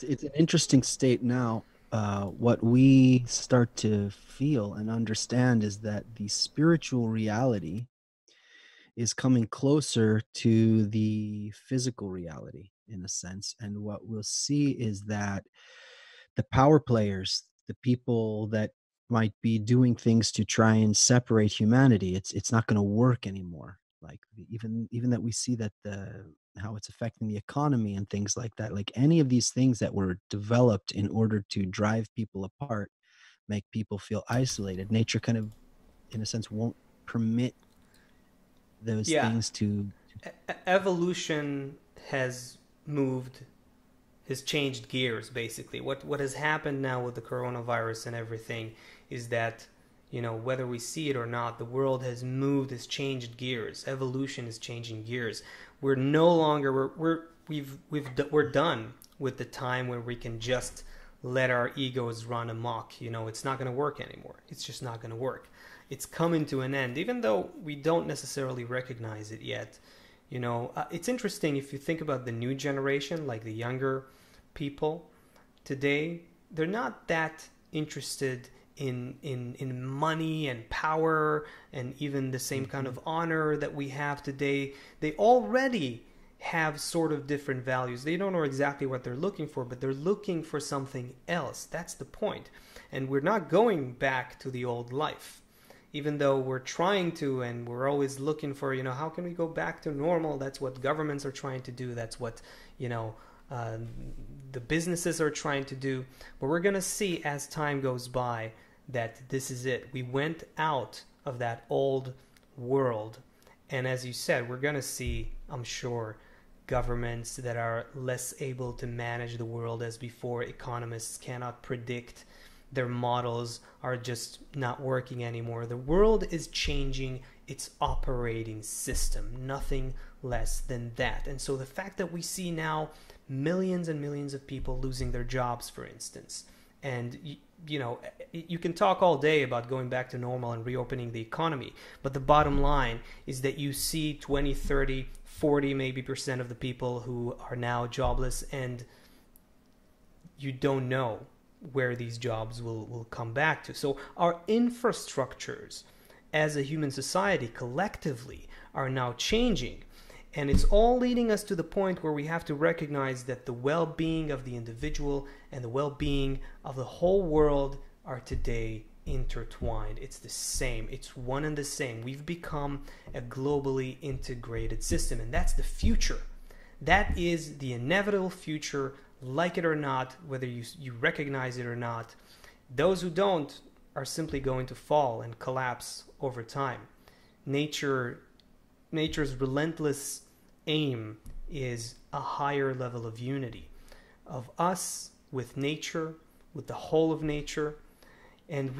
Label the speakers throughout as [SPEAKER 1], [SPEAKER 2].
[SPEAKER 1] It's an interesting state now. What we start to feel and understand is that the spiritual reality is coming closer to the physical reality in a sense. And what we'll see is that the power players, the people that might be doing things to try and separate humanity, it's not going to work anymore. Like even that we see that the how it's affecting the economy and things like that. Like any of these things that were developed in order to drive people apart, make people feel isolated. Nature kind of, in a sense, won't permit those
[SPEAKER 2] Yeah,
[SPEAKER 1] things to.
[SPEAKER 2] evolution has moved, has changed gears basically. What has happened now with the coronavirus and everything is that, you know, whether we see it or not, the world has moved, has changed gears. Evolution is changing gears. We're no longer we're done with the time where we can just let our egos run amok. You know, it's not going to work anymore. It's just not going to work. It's coming to an end, even though we don't necessarily recognize it yet. You know, it's interesting if you think about the new generation, like the younger people today. They're not that interested in money and power and even the same kind
[SPEAKER 1] Mhm.
[SPEAKER 2] of honor that we have today. They already have sort of different values. They don't know exactly what they're looking for, but they're looking for something else. That's the point. And we're not going back to the old life, even though we're trying to, and we're always looking for, you know, how can we go back to normal? That's what governments are trying to do. That's what, you know, uh, the businesses are trying to do. But we're going to see as time goes by that this is it. We went out of that old world. And as you said, we're going to see, I'm sure, governments that are less able to manage the world as before. Economists cannot predict, their models are just not working anymore. The world is changing its operating system, nothing less than that. And so the fact that we see now millions and millions of people losing their jobs, for instance, and you know, you can talk all day about going back to normal and reopening the economy, but the bottom line is that you see 20, 30, 40 maybe percent of the people who are now jobless, and you don't know where these jobs will come back to. So our infrastructures as a human society collectively are now changing. And it's all leading us to the point where we have to recognize that the well being of the individual and the well being of the whole world are today intertwined. It's the same, it's one and the same. We've become a globally integrated system, and that's the future. That is the inevitable future, like it or not, whether you recognize it or not. Those who don't are simply going to fall and collapse over time. Nature, nature's relentless aim is a higher level of unity of us with nature, with the whole of nature. And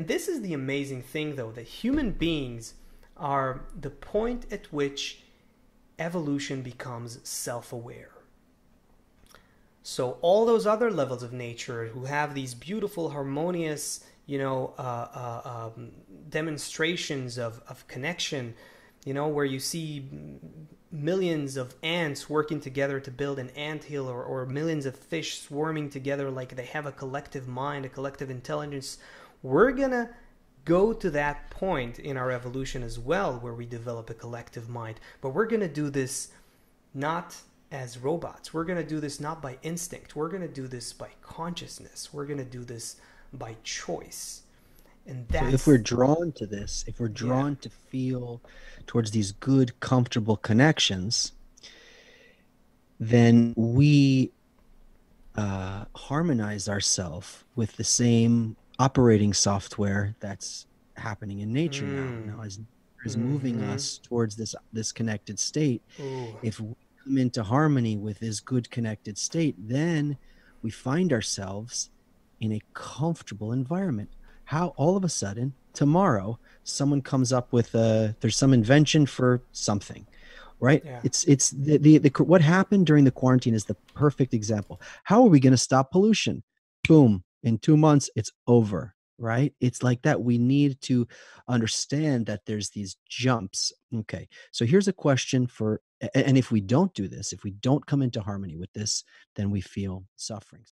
[SPEAKER 2] this is the amazing thing though, that human beings are the point at which evolution becomes self-aware. So all those other levels of nature who have these beautiful, harmonious, you know, demonstrations of connection, you know, where you see millions of ants working together to build an anthill, or millions of fish swarming together like they have a collective mind, a collective intelligence. We're gonna go to that point in our evolution as well, where we develop a collective mind. But we're gonna do this not as robots. We're going to do this not by instinct. We're going to do this by consciousness. We're going to do this by choice. And
[SPEAKER 1] So if we're
[SPEAKER 2] that's,
[SPEAKER 1] drawn to this, if we're
[SPEAKER 2] yeah.
[SPEAKER 1] drawn to feel towards these good, comfortable connections, then we harmonize ourselves with the same operating software that's happening in nature now.
[SPEAKER 2] Mm.
[SPEAKER 1] Now, as nature is moving
[SPEAKER 2] Mm-hmm.
[SPEAKER 1] us towards this connected state,
[SPEAKER 2] Ooh.
[SPEAKER 1] if we come into harmony with this good connected state, then we find ourselves in a comfortable environment. How all of a sudden tomorrow someone comes up with there's some invention for something, right?
[SPEAKER 2] Yeah.
[SPEAKER 1] It's the what happened during the quarantine is the perfect example. How are we going to stop pollution? Boom, in 2 months it's over. right? It's like that. We need to understand that there's these jumps. Okay. So here's a question and if we don't do this, if we don't come into harmony with this, then we feel suffering.